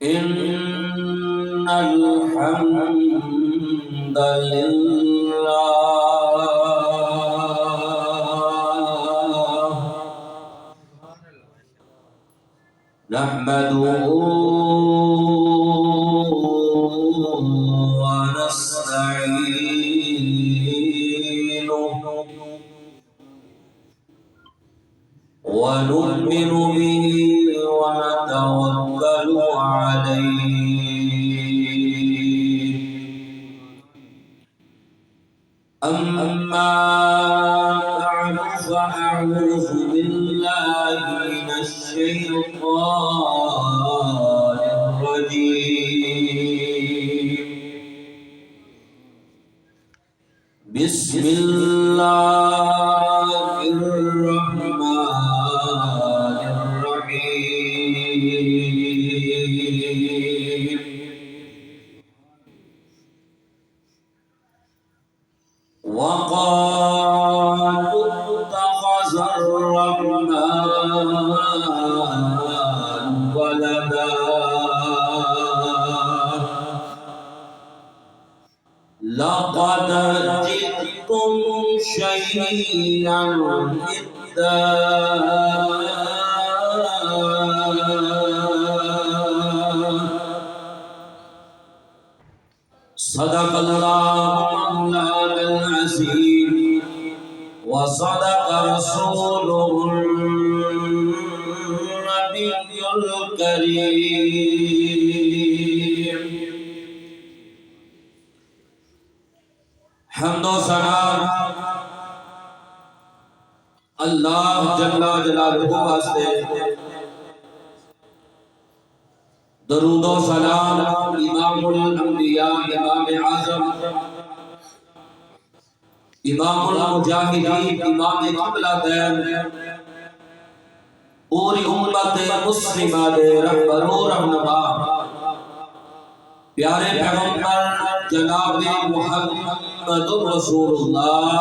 إن الحمد لله نحمده ونستعينه ونؤمن به ونتوكل عليه. أما بعد فأعوذ بالله من الشيطان الرجيم. بسم الله الرحمن الرحيم. وقالوا اتخذ الرحمن ولدا لقد جئتم شيئا إدا. صدق الله مولانا العظيم وصدق رسوله النبي الكريم. حمد و ثنا اللہ جل جلالہ واسطے، درود و سلام امام الانبیاء، امام اعظم، امام المجاہدین، امام قبلہ دین، پوری امت مسلمہ دے رہبر و رہنما پیارے پیغمبر جناب محمد رسول اللہ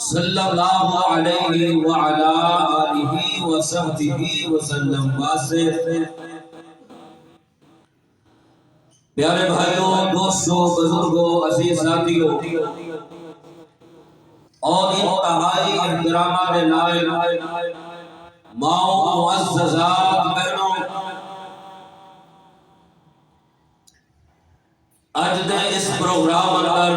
صلی اللہ علیہ وعلا آلہ وصحبہ وسلم واسے. پیارے بھائیوں، دوستوں، بزرگوں، عزیز ساتھیوں اور انتہائی احترامات لائق ماؤں، معززات بہنوں، اج دے اس پروگرام اندر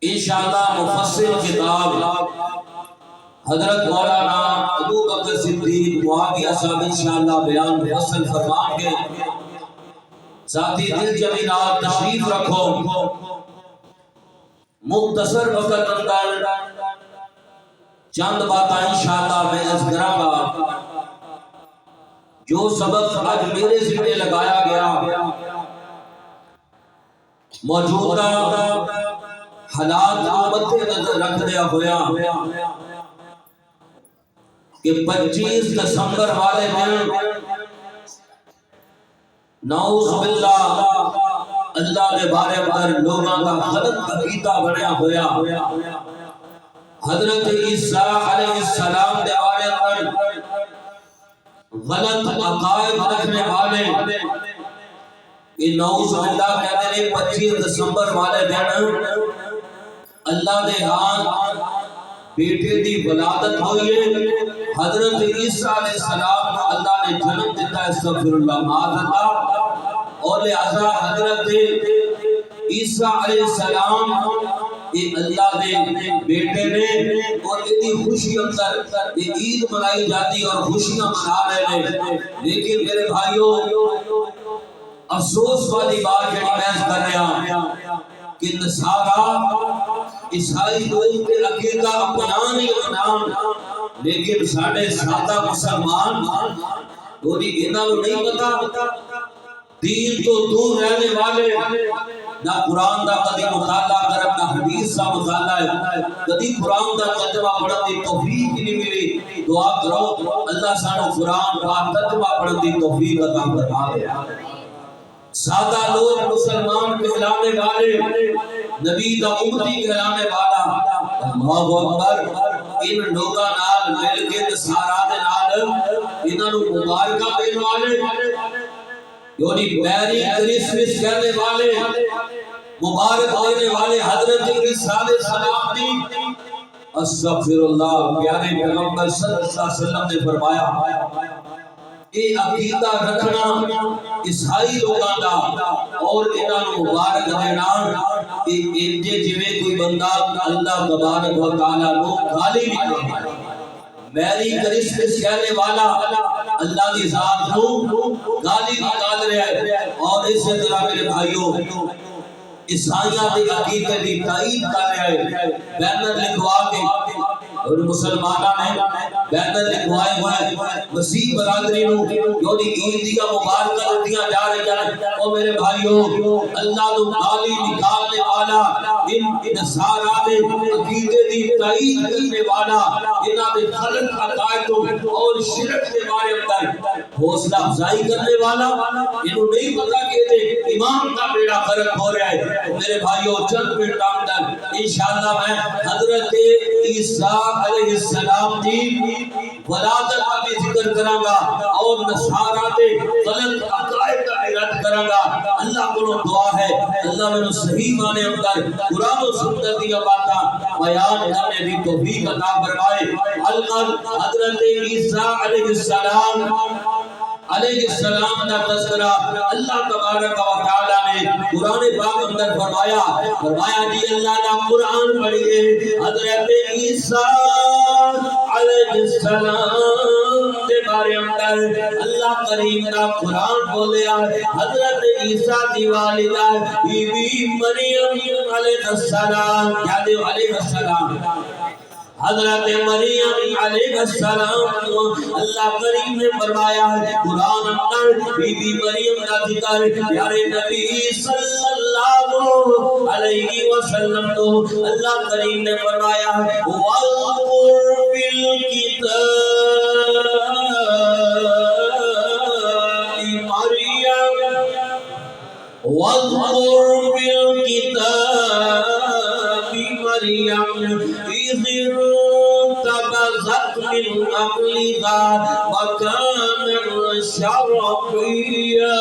انشاءاللہ مفصل کتاب حضرت مولانا ابو بکر صدیق معاویہ صاحب انشاءاللہ بیان مفصل فرمان کے ساتھی دل جمینات تشریف رکھو. مختصر وقت اندر چند باتیں انشاءاللہ میں عرض کروں گا. جو سبق آج میرے ذمہ لگایا گیا موجودہ حالات کو مد نظر رکھدیا ہویا کہ 25 دسمبر والے دن نعوذ باللہ اللہ کے بارے میں لوگوں کا غلط عقیدہ بنیا ہویا. حضرت عیسیٰ علیہ السلام کے بارے میں غلط عقائد رکھنے والے کہ نعوذ باللہ کہتے ہیں 25 دسمبر والے دن اللہ دے ہاں بیٹے دی ولادت ہوئی ہے. حضرت عیسیٰ علیہ السلام اللہ نے جنم دیتا ہے، استغفر اللہ معاذ اللہ. اور لہذا حضرت عیسیٰ علیہ السلام یہ اللہ دے بیٹے نے اور اتنی خوشی اندر یہ عید منائی جاتی اور خوشیاں منا رہے ہیں. لیکن میرے بھائیوں، افسوس والی بات جڑی میں کر رہا کہ نصارا عیسائی لوگ کے عقیدہ اپنا نہیں اپنا، لیکن ساڑھے سادہ مسلمان دوری انہوں نہیں پتا. دین تو دور رہنے والے نہ قرآن دا کدی مطالعہ کرب نہ حدیث دا مطالعہ ہے، کدی قرآن دا ترجمہ پڑھن دی توفیق نہیں ملی. دعا کرو اللہ سانو قرآن کا ترجمہ پڑھن دی توفیق عطا فرما دے. سادہ لوگ مسلمان کہلانے والے، نبی دا امتی کہلانے والا، اللہ اکبر، ان لوگاں نال مل کے نصارا دے نال انہاں نو مبارکاں دین والے یعنی میری کرسمس کہنے والے مبارک دینے والے حضرت عیسیٰ علیہ السلام دی استغفر اللہ پیارے پیغمبر صلی اللہ علیہ وسلم نے فرمایا اے عقیدہ رکھنا عیسائی لوگاں دا اور انہاں نو مبارک دینا اے انجے جویں کوئی بندہ اللہ تبارک و تعالی نو گالی نکالے میری کرسمس کہنے والا اللہ کی ذات نو گالی نکال رہا ہے اور اس طرح میرے بھائیوں عیسائیاں دے عقیدے دی تائید کر رہا ہے بینر لکھوا کے اور مسلمانوں نے بینر لکھوائے ہوئے مسیح برادری نو جو دی عید دی مبارکہ دتیاں جا رہی ہیں او میرے بھائیوں اللہ تو گالی نکالنے والا ان نصارا دے عقیدے دی تائید کرنے والا انہاں دے غلط عقائدوں اور شرک کے بارے اندر حوصلہ افزائی کرنے والا انہوں نہیں پتا کہ دے امام کا بیڑا غرق ہو رہا ہے میرے بھائیوں چند منٹ اندر انشاءاللہ میں حضرت عیسیٰ علیہ السلام دی ولادت کا بھی ذکر کروں گا اور نصارا دے غلط عقائد کا رد کروں گا اللہ کو دعا ہے اللہ میں صحیح معنی اندر قرآن و سنت دی باتاں بیان کرنے دی توفیق عطا فرمائے حضرت عیسیٰ علیہ السلام دا تذکرہ اللہ تبارک و تعالی نے قرآن پاک اندر فرمایا جی اللہ دا قرآن پڑھئے حضرت عیسیٰ علیہ السلام دے بارے اندر اللہ کریم دا قرآن بولیا حضرت عیسیٰ دی والدہ بی بی مریم علیہ السلام کیا دے علیہ السلام حضرت مریم علیہ السلام اللہ کریم نے فرمایا قرآن اندر بی بی مریم کا ذکر پیارے نبی صلی اللہ علیہ وسلم تو اللہ کریم نے فرمایا وَاذْكُرْ فِي الْكِتَابِ مریم وَاذْكُرْ فِي الْكِتَابِ مریم إذ انتبذت من أهلها مكانا شرقيا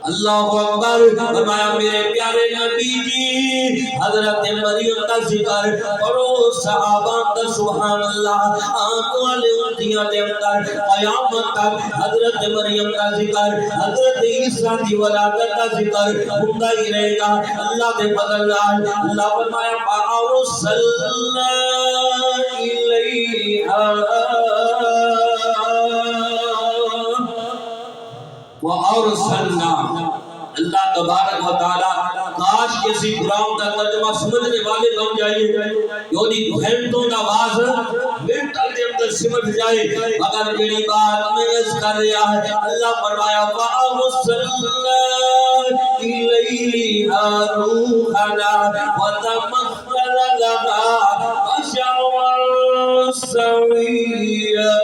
اللہ اکبر فرمایا میرے پیارے نبی جی حضرت مریم کا ذکر کرو صحابہ کا سبحان اللہ آنکھ والے انتیاں دے اندر قیامت تک حضرت مریم کا ذکر حضرت عیسیٰ کی ولادت کا ذکر ہوتا ہی رہے گا اللہ دے فضل اللہ فرمایا فَأَرْسَلْنَا وَأَرْسَلْنَا اللہ تبارک و تعالی کاش کسی قرآن کا ترجمہ سمجھنے والے بن جائیے یعنی گھنٹوں کا آواز منٹوں کے اندر سمجھ جائے مگر میری بات میں عرض کر رہا ہے اللہ فرمایا فَأَرْسَلْنَا إِلَيْهَا رُوحَنَا وَتَمَثَّلَ لَهَا بَشَرًا سَوِيًّا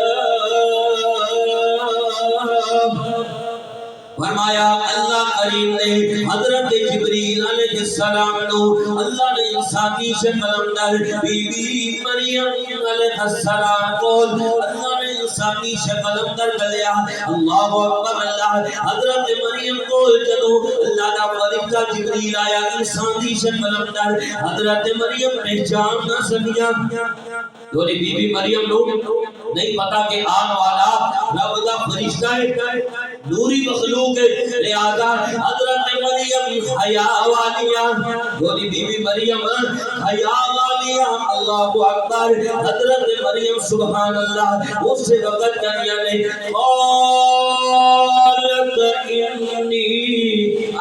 فرمایا اللہ کریم نے حضرت جبریل علیہ السلام کو اللہ نے انسانی شکل اندر بی بی مریم علیہ السلام کو اللہ نے انسانی شکل اندر گلیا اللہ اکبر اللہ حضرت مریم کو جدو اللہ کا فرشتہ جبریل آیا انسانی شکل اندر حضرت مریم پہچان نہ سکیا یعنی بی بی مریم لوگ نہیں پتا کہ آن والا رب دا فرشتہ ہے نوری مخلوق ہے لہذا حضرت مریم حیا والیاں یعنی بی بی مریم حیا والیاں اللہ اکبر حضرت مریم سبحان اللہ اس سے وقت کریا نے قالت انی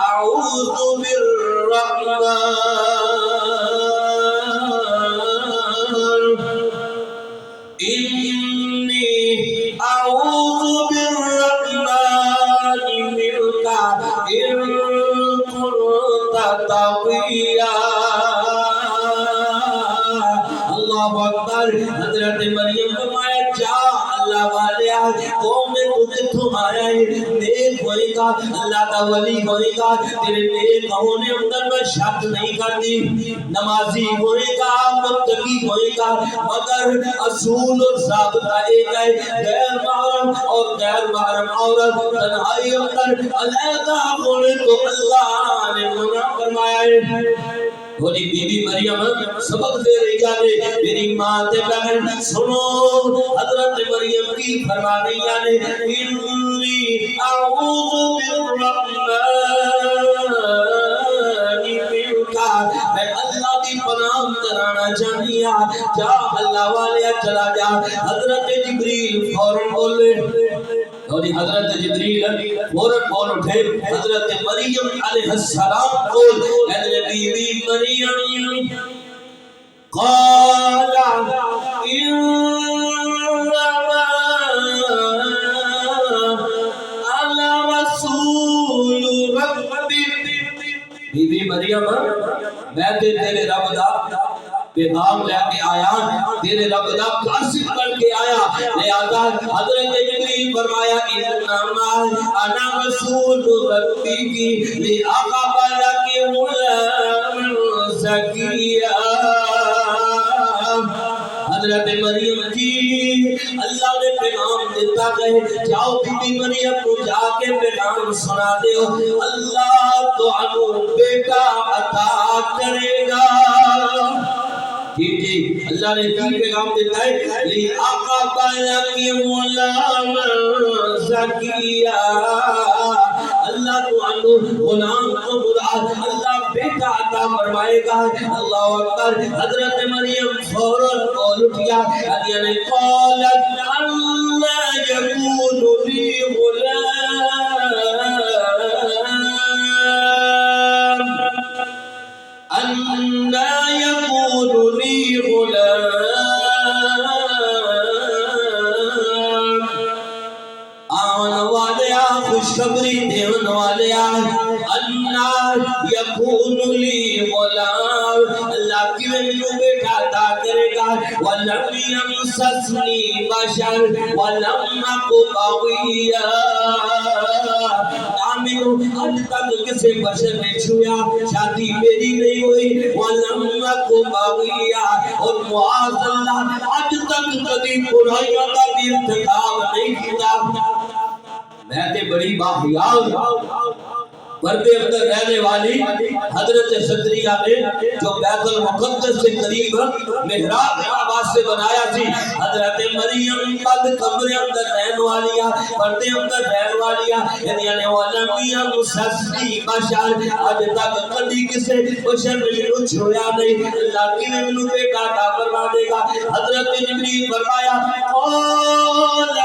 اعوذ بالرحمن انی اعوذ بالرحمن منك ان كنت تقيا اللہ اکبر حضرت مریم فرمایا جا اللہ والیا قوم نے تجھے جتھوں آیا ہے نیک ہوئے گا اللہ کا ولی ہوئے گا تیرے نیک ہونے اندر میں شک نہیں کرتی نمازی ہوئے گا متقی ہوئے گا مگر اصول اور ضابطہ ایک ہے غیر محرم اور غیر محرم عورت تنہائی اندر علیحدہ ہونے کو اللہ نے منع فرمایا ہے بولی بی بی مریم سبق دے رہی ہے میری ماں تے بہن سنو حضرت مریم کی فرمانی یعنی انی اعوذ بالرحمن منکا میں اللہ کی پناہ کرانا چاہیا جا اللہ والے چلا جا حضرت جبریل فوراً بولے اور حضرت جبریل فوراً بول اٹھے حضرت مریم علیہ السلام کو اے بی بی مریم قال انما انا رسول ربی بی بی مریم میں تیرے رب دا پیغام لے کے آیا تیرے رب دا قاصد بن کے آیا لہذا حضرت جبریل فرمایا انما انا رسول ربی کی لأقبل کی غلام زکیہ حضرت مریم جی اللہ نے پیغام دیتا ہے جاؤ بی بی مریم کو جا کے پیغام سنا دیو اللہ تو انو بیٹا عطا کرے گا جی اللہ نے کی پیغام دیتا ہے لی آقا بالا کی غلام زکیہ اللہ تو انو غلام کو مراد اللہ بیٹا عطا فرمائے گا اللہ اکبر حضرت مریم فوراً بول اٹھیا یعنی قالت اللہ یکون لی غلام اللہ یکون لی غلام آن والیا خوشخبری دیون والیا اللہ یکون لی غلام اللہ کی میں بیٹا عطا کرے گا وَلَمْ يَمْسَسْنِي بَشَرٌ وَلَمْ أَكُ بَغِيًّا آمینو آج تک کسی بشر نے چھویا شادی میری نہیں ہوئی وَلَمْ أَكُ بَغِيًّا اور معاذ اللہ آج تک کبھی برائیوں کا بھی ارتکاب نہیں کیا میں تے بڑی باخیال پردے اندر رہنے والی حضرت صدریہ نے جو بیت المقدس سے قریب محراب آواز سے بنایا تھی حضرت مریم بند کمرے اندر رہنے والیا پردے اندر رہنے والیا یعنی وَلَمِيَ مُسَسْنِي بَشَرٌ آج تک کبھی کسے بشر نے منو چھویا نہیں اللہ کی میں منو بیٹا عطا فرما دے گا حضرت جبریل فرمایا قَالَ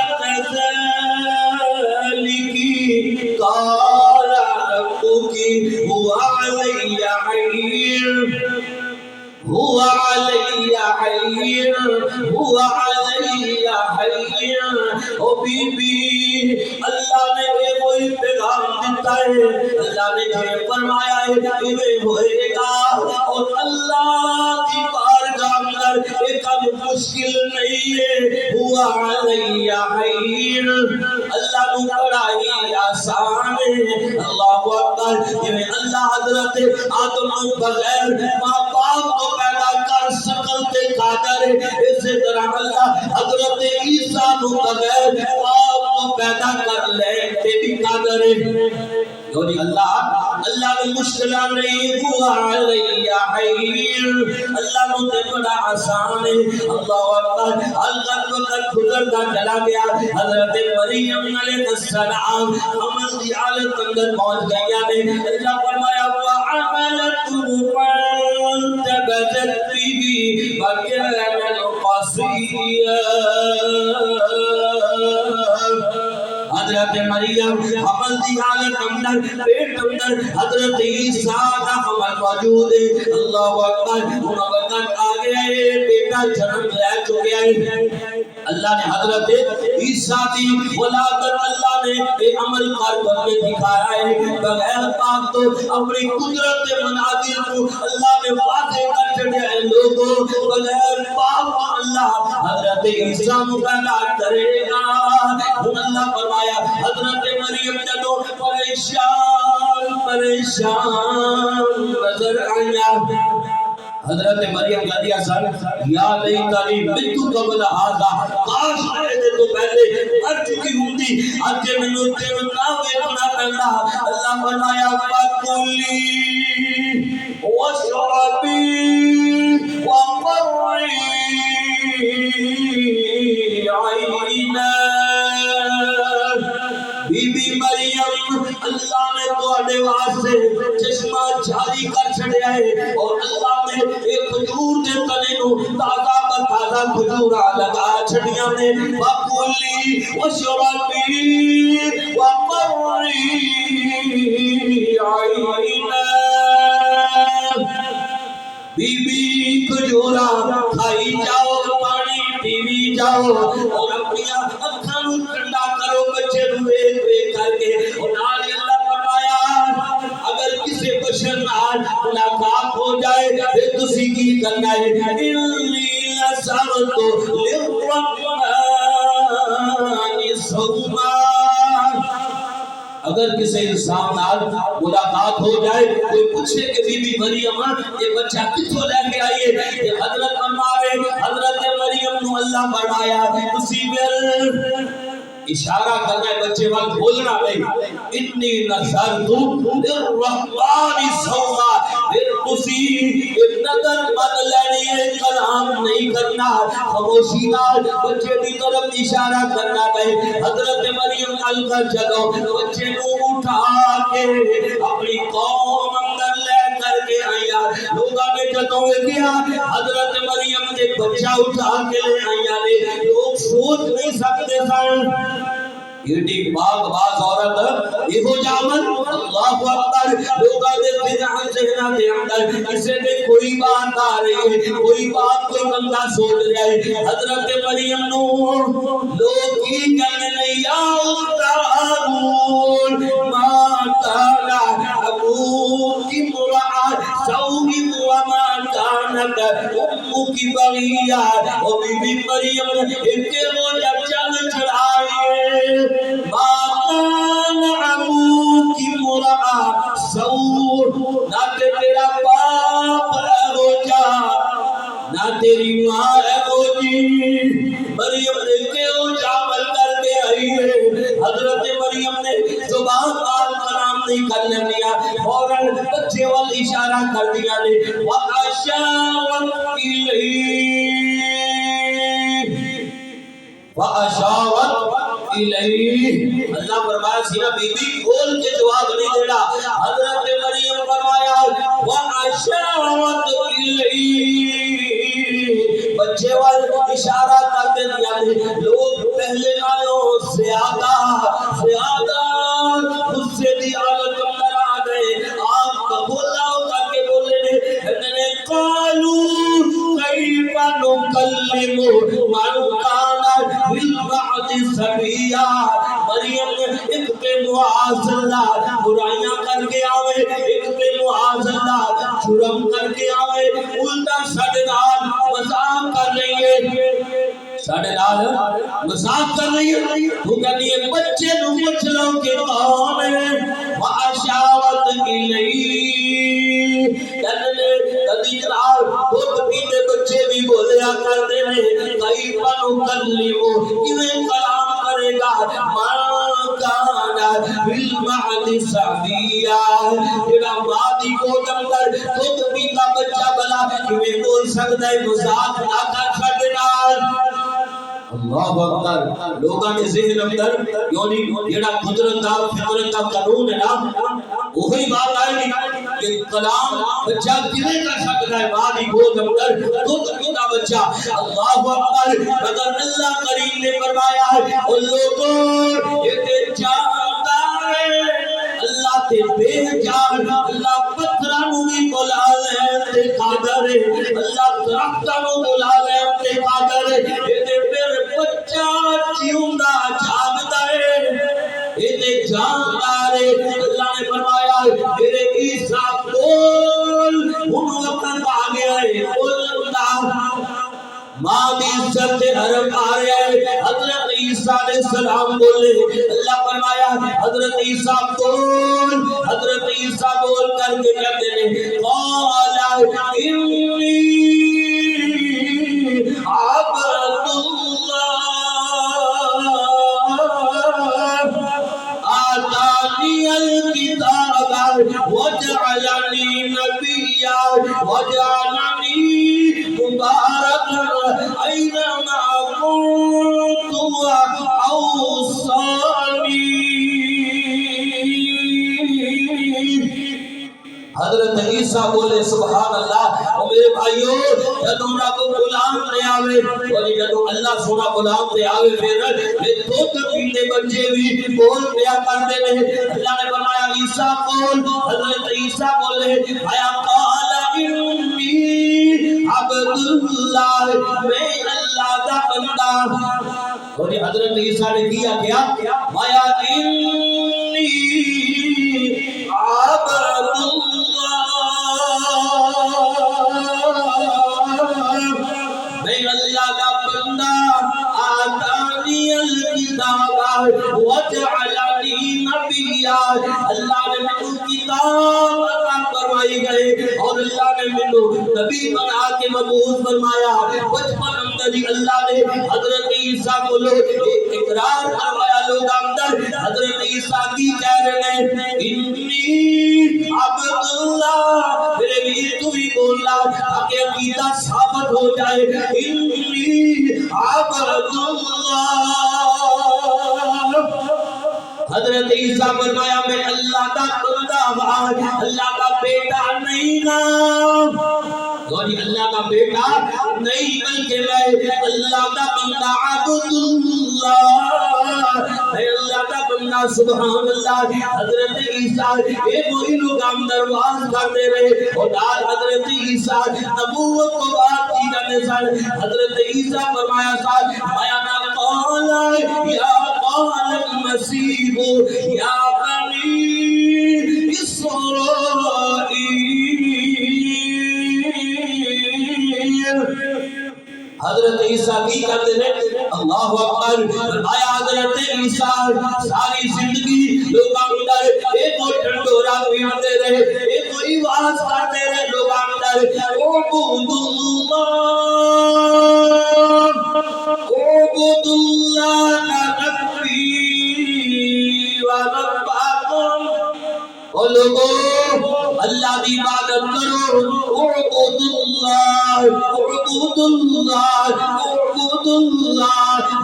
كَذَلِكِ قَالَ ربك هو علي حين هو علي حين هو علي حين او بی بی اللہ نے ایک وہی پیغام دیتا ہے اللہ نے یہ فرمایا ہے کہ ہوئے گا اور اللہ کی بارگاہ اندر ایک کام مشکل نہیں ہے ہوا علی حین اللہ کو بڑا ہی آسان ہے اللہ اکبر یہ اللہ حضرت آدم کو بغیر ماں باپ کو پیدا کر سکتے قادر ہے اسی طرح اللہ حضرت عیسیٰ کو بغیر باپ کو پیدا کر لیتے بھی قادر ہے یعنی اللہ میں مشکلہ نہیں ہوا علی حین اللہ مجھے بڑا آسان ہے اللہ اکبر الغد وقت گزرتا چلا گیا حضرت مریم علیہ السلام حمل کی حالت اندر پہنچ گیا نے اللہ فرمایا وعملته فانتبذت به وكان قصيا حضرت مریم حمل دی حالت اندر پیٹ اندر حضرت عیسیٰ کا حمل موجود ہے اللہ اکبر ان وقت آ گیا ہے بیٹا جنم لے چکے ہیں اللہ نے حضرت عیسیٰ کی ولادت اللہ نے ایک عمل کر کے دکھایا ہے بغیر پاک تو اپنی قدرت مناظر کو اللہ نے واضح کر چھڑیا ہے لوگوں بغیر پاک اللہ اللہ حضرت عیسیٰ پیدا کرے گا. اللہ فرمایا حضرت مریم جدو پریشان نظر آیا حضرت مریم کہہ دیا سر یا لیتنی مت قبل ھذا کاش میں تو پہلے مر چکی ہوندی اج مینوں تے نہ ویکھنا پیندا. اللہ فرمایا فَكُلِي وَاشْرَبِي وَقَرِّي عَيْنًا. بی بی مریم اللہ نے تواڈے واسطے چشمہ جاری کر چھڑیا ہے اور اللہ نے ایک کھجور دے تنے نو تازہ تازہ کھجورا لگا چھڑیاں نے. وَكُلِي وَاشْرَبِي وَقَرِّي عَيْنًا. بی بی کھجورا کھائی جاؤ پانی پیوی جاؤ اور اپنی اکھاں نوں ٹھنڈا کرو بچے نوں ویکھ ویکھ کر کے. اور نال اللہ فرمایا اگر کسی بشر نال ملاقات ہو جائے پھر تسی کی کرنا ہے انی نذرت للرحمن صوما. اگر کسی انسان نال ملاقات ہو جائے کوئی پوچھے کہ بی بی مریم یہ بچہ کتھوں لے کے آئی ہے کہ حضرت فرماوے حضرت مریم نو اللہ فرمایا تسی پھر اشارہ کرنا ہے بچے وقت بولنا نہیں انی نذرت للرحمن صوما. پھر تسی نظر بن لینی ہے کلام نہیں کرنا خاموشی نال بچے دی طرف اشارہ کرنا ہے. حضرت مریم نال کر چلو بچے کو اٹھا کے اپنی قوم اندر لے کر کے آیا. لوگاں نے جدوں کیا حضرت مریم نے بچہ اٹھا کے لے آیا نے لوگ سوچ نہیں سکتے سن ایڈی باغ باز عورت یہ ہو جامن اللہ اکبر. لوگاں دے ذہن ذہن دے اندر کسے دے کوئی بات آ رہی ہے کوئی بات کوئی بندہ سوچ رہا ہے. حضرت مریم نو لوگ کی کہنے نہیں یا اختارون ما کانا ابوک مرعا سوء وما کانت امک بغیا. اور بی بی مریم ایک روزہ چل چڑھائے ما کان ابوک مرعا سوء نہ تیرا باپ ہے روجا نہ تیری ماں ہے روجی. مریم نے کیوں جامل کر کے آئی ہے. حضرت مریم نے زبان بال کلام نہیں کرنے دیا فوراً بچے وال اشارہ کر دیا نے وَأَشَارَتْ إِلَيْهِ. اللہ فرمایا سینا بی بی کھول کے جواب نہیں دینا. حضرت مریم فرمایا وَأَشَارَتْ إِلَيْهِ. بچے وال اشارہ کر دیا نے. لوگ پہلے نالوں زیادہ غصے دی حالت اندر آ گئے. آپ کا بولا ہوگا کہ بولے نے قالوا کیف نکلم من کان بالبعد سبیا. مریم ایک پہ معاذ اللہ برائیاں کر کے آوے ایک پہ معاذ اللہ جرم کر کے آوے الٹا ساڈے نال مذاق کر رہی ہے ساڈے نال مذاق کر رہی ہے. وہ کہتی ہے بچے نو پوچھ لو کہ کون ہے. وَأَشَارَتْ إِلَيْهِ. کدی جناب خود پیتے بچے بھی بولیا کرتے ہیں کیف نکلم کیویں کلام کرے گا من کان بالمعد صبیا. جڑا ماں دی گود اندر خود پیتا بچہ بلا کیویں بول سکتا ہے مذاق نہ کر ساڈے نال. اللہ اکبر. لوگاں دے ذہن اندر یعنی جڑا قدرت دا فطرت دا قانون ہے نا وہی بات آئے گی کہ کلام بچہ کیویں کر سکتا ہے ماں دی گود اندر خود پیتا بچہ. اللہ اکبر. مگر اللہ کریم نے فرمایا ہے او لوگوں یہ تے جانتا ہے اللہ تے بے جان. اللہ پتھراں نوں بھی بلا لے تے قادر ہے. اللہ درختاں نوں بلا لے تے قادر ہے. تے پھر بچہ جیوندا جاگدا ہے یہ جاندا ہے. اللہ نے فرمایا میرے عیسیٰ بول ان وقت آ گیا ہے بولتا ماں دی عزت تے حرم آ رہا ہے حضرت عیسیٰ علیہ السلام بولے اللہ فرمایا حضرت عیسیٰ بول حضرت عیسیٰ بول کر کے کہتے ہیں قال انی عبد اللہ آتانی الکتاب وجعلنی نبیا وجعلنی مبارکا اینما کنت واوصانی حضرت عیسیٰ بولے سبحان اللہ اور میرے بھائیوں جدوں رب غلام تے آوے اور جدوں اللہ سونا غلام تے آوے پھر دو تقیلے بچے بھی بول پیا کرتے ہیں اللہ نے فرمایا عیسیٰ بول حضرت عیسیٰ بولے آیا قال انی عبد اللہ میں اللہ کا بندہ اور حضرت عیسیٰ نے کیا کیا آیا انی عبد میں اللہ کا بندہ آتانی الکتاب وجعلنی نبیا اللہ نے مجھے کتاب عطا فرمائی گئے اور اللہ نے مجھے نبی بنا کے مبعوث فرمایا بچپن اندر ہی اللہ نے حضرت عیسیٰ کو اقرار کروایا لوگ اندر حضرت عیسیٰ کی کہہ رہے ہیں انی عبداللہ میرے ویر تو بھی بولنا تاکہ عقیدہ ثابت ہو جائے انی عبداللہ حضرت عیسیٰ فرمایا میں اللہ کا بندہ اللہ کا بیٹا نہیں نا اور اللہ کا بیٹا نہیں بلکہ میں اللہ کا بندہ عبداللہ میں اللہ کا بندہ سبحان اللہ حضرت عیسیٰ ایک وہی لوگ اندر واز کرتے رہے اور آج حضرت عیسیٰ نبوت کو بات کی کرنے سن حضرت عیسیٰ فرمایا ساتھ بیانہ قال یا قال المسیح یا بنی اسرائیل حضرت عیسیٰ کی کرتے ہیں اللہ اکبر فرمایا حضرت عیسیٰ ساری زندگی لوگاں اندر ایک اور ٹھنڈورا پیتے رہے ایک کوئی واز کرتے رہے لوگاں اندر عبد اللہ ربی و ربکم اور لوگوں اللہ دی عبادت کرو عبد اللہ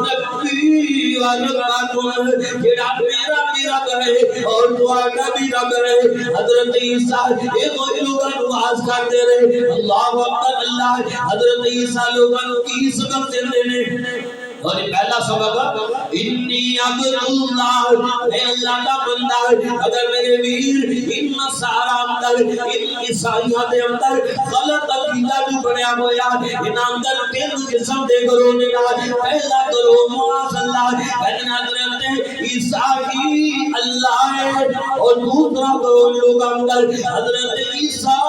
ربی و ربکم جڑا میرا بھی رب ہے اور تمہارا بھی رب ہے حضرت عیسیٰ ایک وہی لوگوں کو واز کرتے رہے اللہ اکبر اللہ حضرت عیسیٰ لوگوں کی سبق دیتے ہیں اور پہلا سبق انی عبداللہ میں اللہ کا بندہ اگر میرے ویر ان سارا اندر ان عیسائیوں دے اندر غلط عقیدہ جو بنیا ہویا ان اندر تین قسم دے کرو نگا پہلا کرو معاذ اللہ لیکن حضرت عیسیٰ ہی اللہ ہے اور دوسرا کرو لوگ اندر حضرت عیسیٰ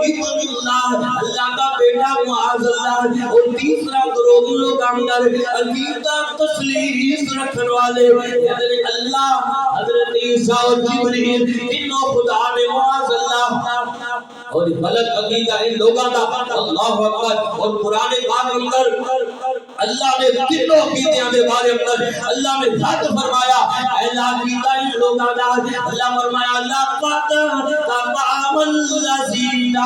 ابن اللہ اللہ کا بیٹا معاذ اللہ اور تیسرا کرو لوگ اندر عقیدہ تسلیس رکھن والے یعنی اللہ حضرت عیسیٰ اور جبریل تینوں خدا نے معاذ اللہ اور غلط عقیدہ ان لوگوں کا اللہ اکبر اور قرآن پاک اندر اللہ نے تینوں عقیدیاں دے بارے اندر اللہ نے ذات فرمایا اہل عقیدہ ان لوگوں کا اللہ فرمایا لقد تمام الذین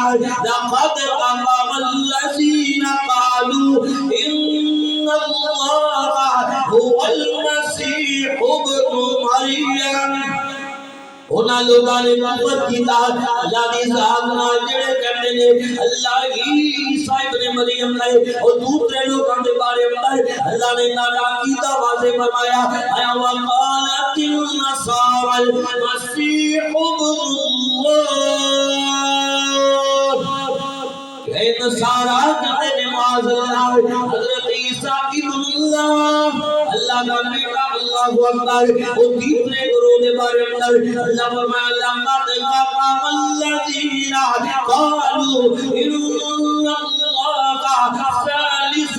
قالوا ان اللہ هو المسیح ابن مریم انہاں لوگاں نے کفر کیتا اللہ دی ذات نال جڑے کہندے نے اللہ عیسیٰ ابن مریم ہے اور دوسرے لوگاں دے بارے اندر اللہ نے انہاں دا عقیدہ واضح فرمایا ایا وقالت النصارى المسیح ابن اللہ اے نصارا کہتے ہیں معاذ اللہ حضرت عیسیٰ ابن اللہ اللہ کا بیٹا اللہ اکبر وہ تیسرے گروہ دے بارے اندر اللہ فرمایا لقد كفر الذين قالوا ان اللہ ثالث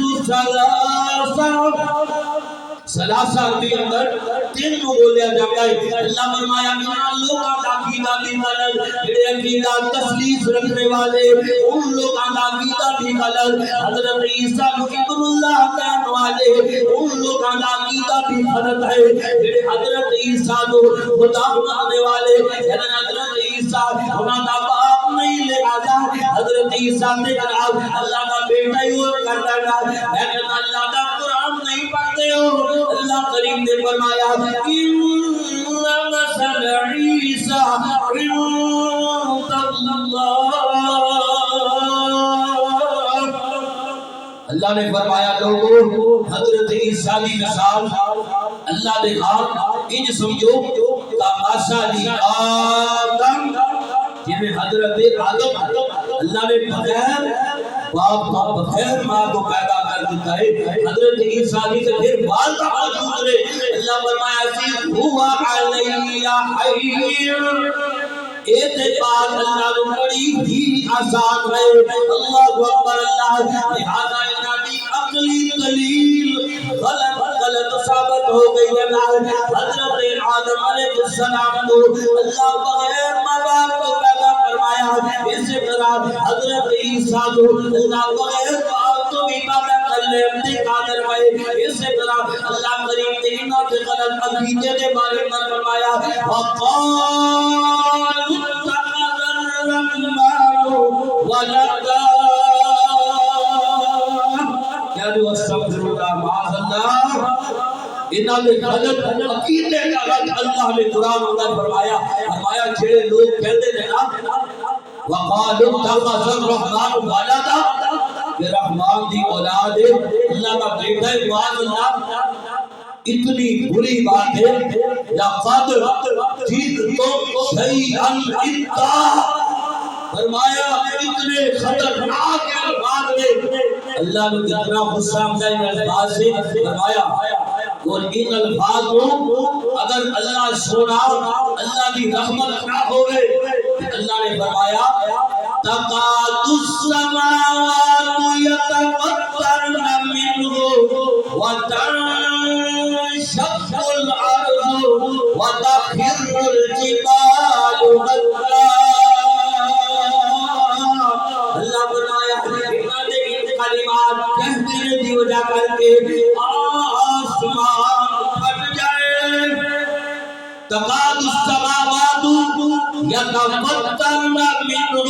سلاسہ کے اندر تین کو بولیا جاتا ہے اللہ فرمایا کہ لوگاں دا عقیدہ بھی غلط جڑے عقیدہ تسلیس رکھنے والے ان لوگاں دا عقیدہ بھی غلط حضرت عیسیٰ کو ابن اللہ کہنے والے ان لوگاں دا عقیدہ بھی غلط ہے جڑے حضرت عیسیٰ کو خدا ماننے والے یعنی حضرت عیسیٰ انہاں دا باپ نہیں لہذا حضرت عیسیٰ نے کہا اللہ کا بیٹا ہی اور کرتا ہے لیکن اللہ کا قرآن نہیں پڑھتے ہو اللہ کریم نے فرمایا ان مثل عیسیٰ عند اللہ نے فرمایا لوگو حضرت عیسیٰ کی مثال اللہ نے کہا انج سمجھو کا مثل آدم جنہیں حضرت آدم اللہ نے بغیر باپ کا بغیر ماں کو پیدا کر دیتا ہے حضرت عیسیٰ علیہ سے پھر بال کا موجود رہے اللہ فرمایا عزیز ہوا علیہ حی اعتبار اللہ کو بڑی ہی آسان ہے اللہ اکبر اللہ لہذا انہی عقلی دلیل غلط ثابت ہو گئی ہے حضرت آدم علیہ السلام کو اللہ بغیر ماں باپ کو پیدا فرمایا اسی طرح حضرت عیسیٰ کو اللہ بغیر باپ کو بھی پیدا کر لے اپنے قادر ہے اسی طرح اللہ کریم نے انہوں کے غلط عقیدے کے بارے میں فرمایا وقال اتخذ الرحمن ولدا کیا جو استغفر اللہ معاذ اللہ انہاں نے غلط عقیدے کا رد اللہ نے قرآن اندر فرمایا جڑے لوگ کہتے ہیں نا وقالوا اتخذ الرحمن ولدا کہ رحمان دی اولاد ہے اللہ کا بیٹا ہے معاذ اللہ اتنی بری بات ہے لقد جئتم شیئا ادا فرمایا اتنے خطرناک الفاظ میں اللہ نے کتنا غصہ آمدہ ان الفاظ سے فرمایا اور ان الفاظ کو اگر اللہ سونا اللہ کی رحمت نہ ہوئے اللہ نے فرمایا تقاد السماوات يتفطرن منه وتنشق الأرض وتخر الجبال هدا اللہ فرمایا ان کلمات کہتے ہیں دی وجہ کر کے آسمان پھٹ جائے تقاد السماوات يتفطرن منه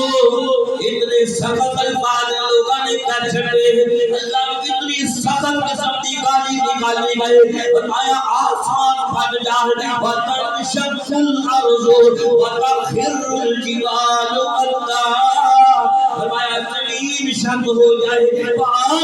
اتنے سخت الفاظ لوگوں نے کر چھڑے اللہ اتنی سخت قسم کی گالی نکالی گئے فرمایا آسمان پھٹ جائے وتنشق الارض وتخر الجبال هدا فرمایا زمین شق ہو جائے پہاڑ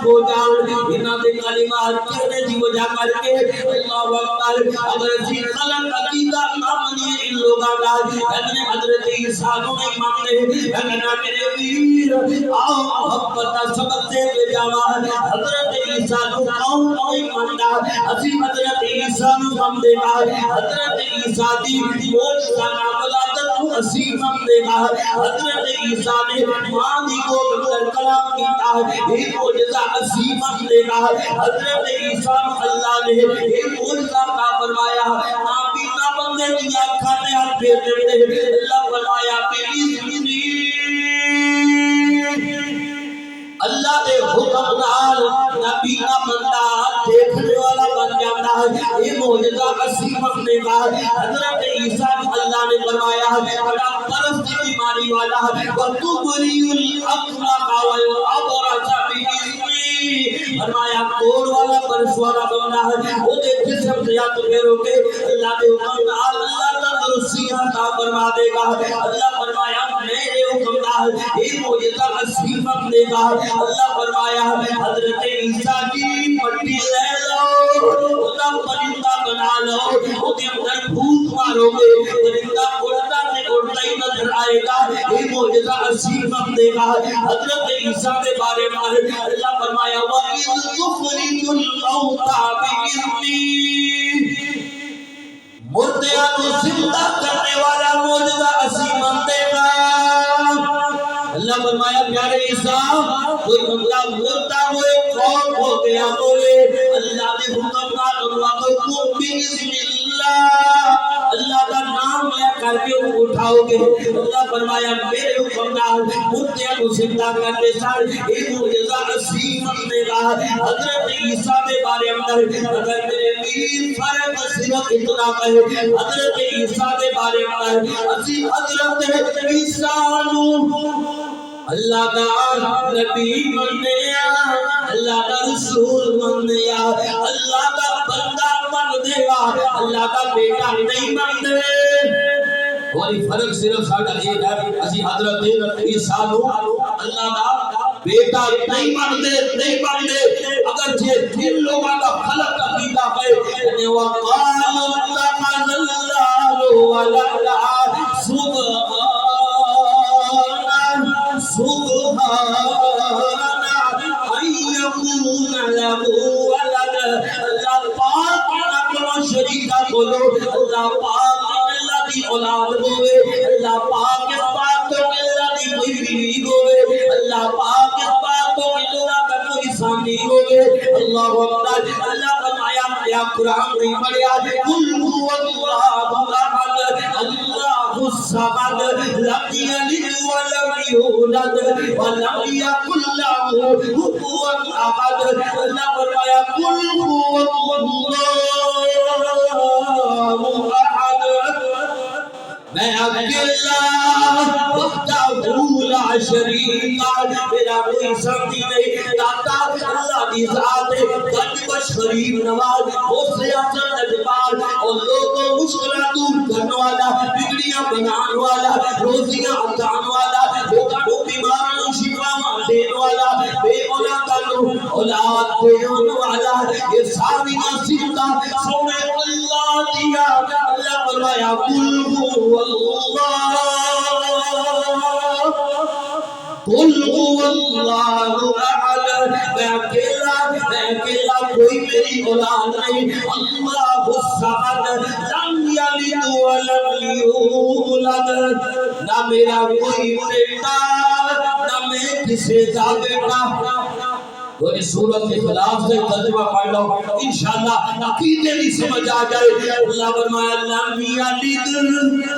ہو جائے انہاں دے کلمات کہنے دی وجہ کر کے اللہ اکبر اگر اسی غلط عقیدہ نہ منی ان لوگاں کا لیکن حضرت عیسیٰ کو نہیں مانتے لیکن میرے ویر آؤ محبت سبق سے لے جاوا حضرت عیسیٰ کو کون نہیں مانتا اسی حضرت عیسیٰ کو ہم دے گا حضرت عیسیٰ دی موجزہ ولادت کو اسی ہم دے گا حضرت عیسیٰ نے ماں دی کو اندر کلام کیتا ہے یہ موجزہ اسی ہم دے گا حضرت عیسیٰ اللہ نے یہ موجزہ کا فرمایا نابینا بندے دیا کھانے ہاتھ پھیر دیتے اللہ فرمایا بِإِذْنِی اللہ دے حکم نال نبینا بندہ دیکھنے والا بن جاتا ہے یہ معجزہ عظیم اپنے کا حضرت عیسیٰ اللہ نے فرمایا بڑا برس کی بیماری والا وَتُبْرِئُ الْأَكْمَحَ وَالْأَبْرَصَ بِإِذْنِی فرمایا کوڑ والا برس والا بندہ ہے وہ دے جسم سے یا تو پھیرو کے اللہ دے حکم نال اللہ تندرستی عطا فرما دے گا اللہ فرمایا میرے حکم نال یہ معجزہ عظیم اپنے کا اللہ فرمایا حضرت عیسیٰ کی پٹی لے لو خدا پرندہ بنا لو وہ کے اندر بھوت مارو گے پرندہ اڑتا سے اڑتا ہی نظر آئے گا یہ معجزہ عظیم اپنے کا حضرت عیسیٰ کے بارے میں اللہ فرمایا وَإِذْ تُخْرِجُ الْمَوْتَى بِإِذْنِی مردیاں کو زندہ کرنے والا معجزہ عظیم اپنے کا اللہ فرمایا پیارے عیسیٰ کوئی بندہ مردہ ہوئے فوت ہو گیا ہوئے اللہ دے حکم نال وقت بسم اللہ اللہ کا نام لے کر کے اٹھاؤ گے اللہ فرمایا میرے حکم نال مردیاں کو زندہ کرنے سار ایک معجزہ عظیم نے کہا حضرت عیسیٰ کے بارے اندر اگر میرے میر فرق صرف اتنا کہے حضرت عیسیٰ کے بارے اندر اسی حضرت عیسیٰ اللہ کا نبی منیا اللہ کا رسول منیا اللہ کا بندہ من دے گا اللہ کا بیٹا نہیں من دے اور فرق صرف ساڈا یہ ہے اسی حضرت عیسیٰ اللہ کا بیٹا نہیں مانتے اگر جن لوگوں کا خلق عقیدہ ہے کہ وقال اتخذ اللہ ولدا سبحان ان یکون له ولد اللہ پاک نہ شریک بولو اللہ پاک اللہ دی اولاد ہوئے اللہ پاک پاک اللہ دی کوئی بیوی ہوئے اللہ پاک پاک اللہ کا کوئی سامنے ہوئے اللہ اکبر اللہ فرمایا یا قرآن نہیں پڑھیا قل هو اللہ احد اللہ الصمد لم یلد ولم یولد ولم یکن له کفوا احد اللہ فرمایا قل هو اللہ احد میں اکیلا وحدہ لا شریک میرا کوئی ساتھی نہیں داتا اللہ کی ذات ہے گنج بخش غریب نواز غوث اعظم نجبار اور لوگوں مشکلات دور کرنے والا بگڑیاں بنانے والا روزیاں عطانے والا لوگوں کو بیماریوں کو شفا دینے والا بے اولاد دینے والا یہ ساری نصیبہ سونے اللہ دیا اللہ فرمایا قل هو قل هو اللہ احد میں اکیلا کوئی میری اولاد نہیں اللہ الصمد لم یلد ولم یولد نہ میرا کوئی بیٹا نہ میں کسی کا بیٹا اور اس صورت کے خلاف سے ترجمہ پڑھ لو انشاءاللہ عقیدے بھی سمجھ آ جائے اللہ فرمایا لم یلد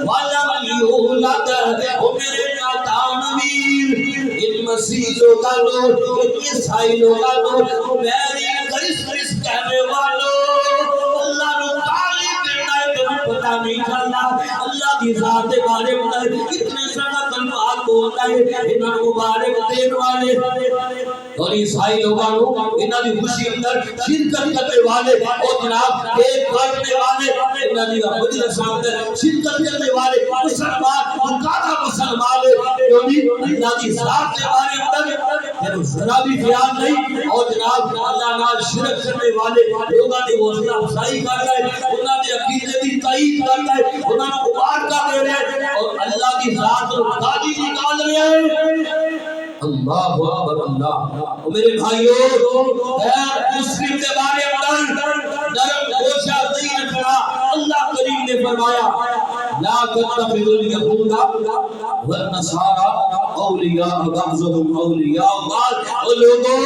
ولم یولد او میرے ناتانویر ان مسیح لوگا لو ان عیسائی لوگا لو میری کرس کہنے والو اللہ نو تعالی کرنا ہے تو پتہ نہیں چلنا اللہ کی ذات کے بارے میں اتنے سارا کلمات بولتا ہے انہاں مبارک دین والے اور عیسائی لوگوں انہاں دی خوشی اندر شرکت کرنے والے اور جناب ایک کرنے والے انہاں دی مجلس اندر شرکت کرنے والے مسلمان مقادا مسلمان اللہ کی ذات کے بارے اندر ذرا بھی خیال نہیں اور جناب اللہ نال شرک کرنے والے لوگوں کی حوصلہ افزائی کر رہے ہیں انہاں دے عقیدے دی تائید کر رہے ہیں انہاں کو مبارکہ دے رہے ہیں اور اللہ کی ذات کو گالی نکال رہے ہیں اللہ اکبر اللہ میرے بھائیو مسلم کے بارے اندر نرم گوشہ نہیں رکھنا اللہ کریم نے فرمایا لا تتخذوا اليهود والنصارى اولیاء بعضهم اولیاء بعض اور لوگوں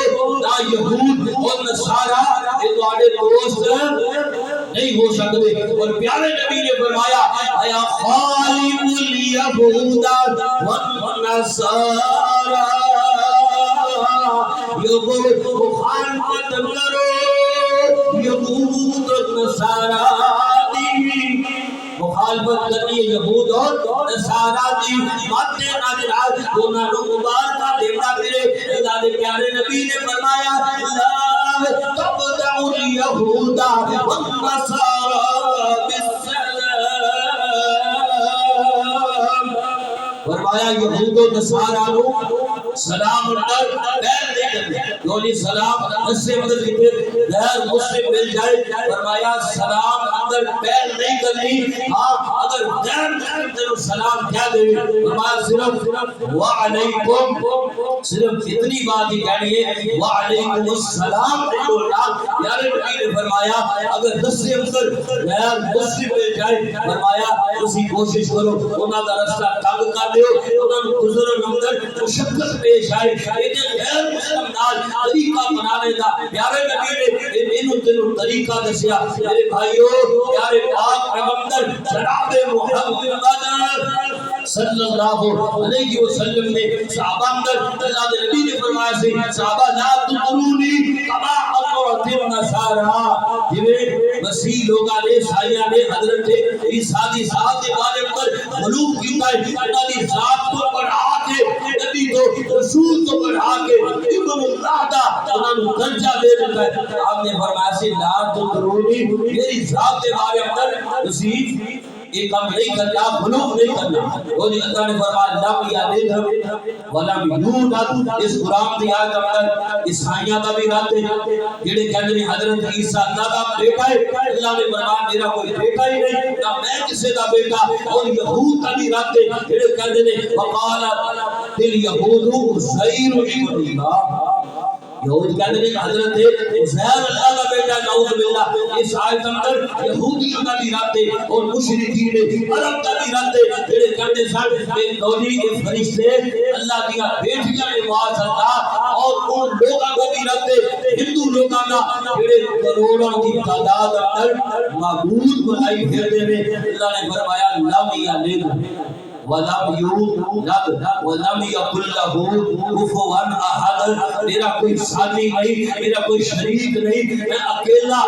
نہ یہود اور نصارہ یہ تمہارے دوست نہیں ہو سکتے اور پیارے نبی نے فرمایا ایا خالق اليهود والنصارى یہود مخالفت کرو یہود نصارا دی مخالفت کرنی یہود اور نصارا دی ماتے ناظرات دونوں مبارکہ دینا پھرے اللہ کے پیارے نبی نے فرمایا لا تبدع اليہود والنصارا بالسلام فرمایا یہود و نصارا سلام اندر پیر دے کر یعنی سلام اس سے مدد لکھے غیر مسلم مل جائے فرمایا سلام اندر پیر نہیں کرنی ہاں اگر اگر غیر مسلم تیرو سلام کیا دے فرمایا صرف وعلیکم، صرف اتنی بات ہی کہنی ہے وعلیکم السلام بولنا۔ یار نبی نے فرمایا اگر 10 سے اندر غیر مسلم مل جائے فرمایا اسی کوشش کرو انہاں دا رستہ تنگ کر دیو، انہاں نوں گزرن اندر مشقت پیش آئے، لیکن غیر مسلم نال طریقہ بنانے دا پیارے نبی نے اینو تینوں طریقہ دسیا۔ میرے بھائیو پیارے پاک پیغمبر جناب محمد صلی اللہ علیہ وسلم نے صحابہ اندر اللہ کے نبی نے فرمایا سے صحابہ لا تطرونی کما اطرت النصارى، جویں مسیح لوگاں نے عیسائیاں نے حضرت عیسیٰ دی ذات کے بارے پر غلو کیتا ہے، انہاں دی ذات کو بڑھا کے نبی کو رسول کو بڑھا کے ابن اللہ دا انہاں نوں درجہ دے دیتا ہے۔ آپ نے فرمایا سے لا تطرونی، میری ذات کے بارے پر تسی ایک کام نہیں کرنا، بلوغ نہیں کرنا۔ وہ اللہ نے فرمایا لم یلد ولم یولد، اس قرآن کی آیت اندر عیسائیاں کا بھی رد ہے، جڑے کہتے ہیں حضرت عیسیٰ اللہ کا بیٹا ہے، اللہ نے فرمایا میرا کوئی بیٹا ہی نہیں، نہ میں کسی کا بیٹا، اور یہود کا بھی رد ہے، جڑے کہتے ہیں وقالت الیہود عزیر ابن اللہ، یہود کہتے ہیں حضرت عزیر اللہ کا بیٹا، نعوذ باللہ۔ اس آیت اندر یہودیوں کا بھی رد ہے اور مشرکین عرب کا بھی رد ہے، جڑے کہتے ہیں کہ نوری کے فرشتے اللہ کی بیٹیاں نے معاذ اللہ، اور ان لوگوں کا بھی رد ہے ہندو لوگوں کا جڑے کروڑوں کی تعداد اندر معبود بنائی پھرتے ہیں۔ اللہ نے فرمایا لم یلد ولم یولد ولم یکن لہ کفوا احد، میرا کوئی ساتھی نہیں، میرا کوئی شریک نہیں، میں اکیلا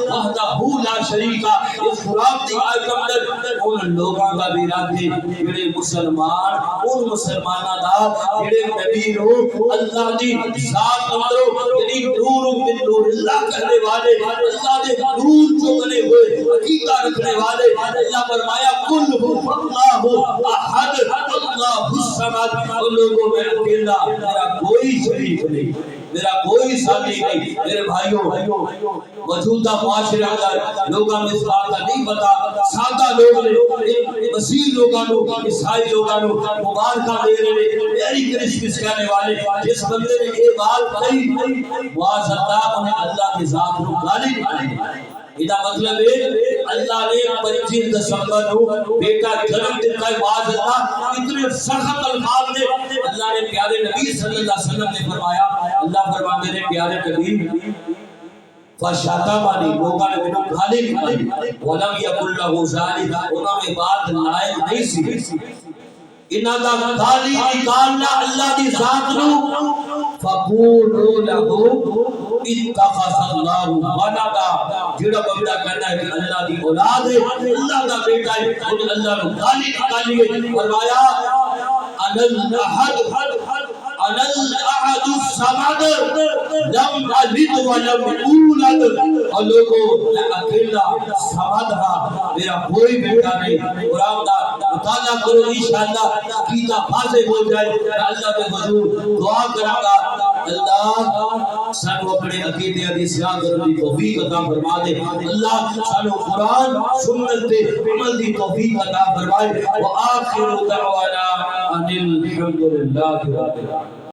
وحدہ لا شریک۔ اس قرآن کی آیت اندر ان لوگوں کا بھی رد ہے جڑے مسلمان، ان مسلمانوں دا جڑے نبی نو اللہ دی ذات اندر یعنی نور من نور اللہ کہنے والے، اللہ دے نور جو بنے ہوئے عقیدہ رکھنے والے، اللہ فرمایا کل اللہ احد اللہ الصمد، ان لوگوں میں اکیلا، میرا کوئی شریک نہیں، میرا کوئی ساتھی نہیں۔ میرے بھائیوں موجودہ معاشرے اندر لوگوں میں اس بات کا نہیں پتا، سادہ لوگ نے مسیح لوگوں کو عیسائی لوگوں کو مبارکہ دے رہے ہیں، میری کرسمس کہنے والے، جس بندے نے یہ بات کہی معاذ اللہ انہیں اللہ کی ذات کو گالی دی۔ یہ مطلب ہے اللہ نے 25 دسمبر کو بیٹا جنم دیتا ہے، معاذ اللہ اتنے سخت الفاظ نے اللہ نے پیارے نبی صلی اللہ علیہ وسلم نے فرمایا، اللہ فرماتے ہیں پیارے نبی فشاتمانی، لوگوں نے میرے گالی دی، ولم یکن لہ ذالک، انہوں نے بات لائق نہیں سی، انہاں دا گالی نکالنا اللہ دی ذات نو، فقولوا لہ اتخذ اللہ ولدا، جڑا بندہ کہنا ہے کہ اللہ دی اولاد ہے، اللہ دا بیٹا ہے، انہیں اللہ نے گالی نکالی ہے، فرمایا انا الاحد انا الاحد الصمد لم یلد ولم یولد، اور لوگوں میں اکیلا صمد ہاں، میرا کوئی بیٹا نہیں۔ قرآن کا مطالعہ کرو انشاءاللہ عقیدہ واضح ہو جائے۔ اللہ کے حضور دعا کروں گا اللہ سانو اپنے عقیدے دی سیاہ کرنے دی توفیق عطا فرما دے، اللہ سانو قرآن سنت تے عمل دی توفیق عطا فرمائے۔ وآخر دعوانا ان الحمد للہ رب العالمین۔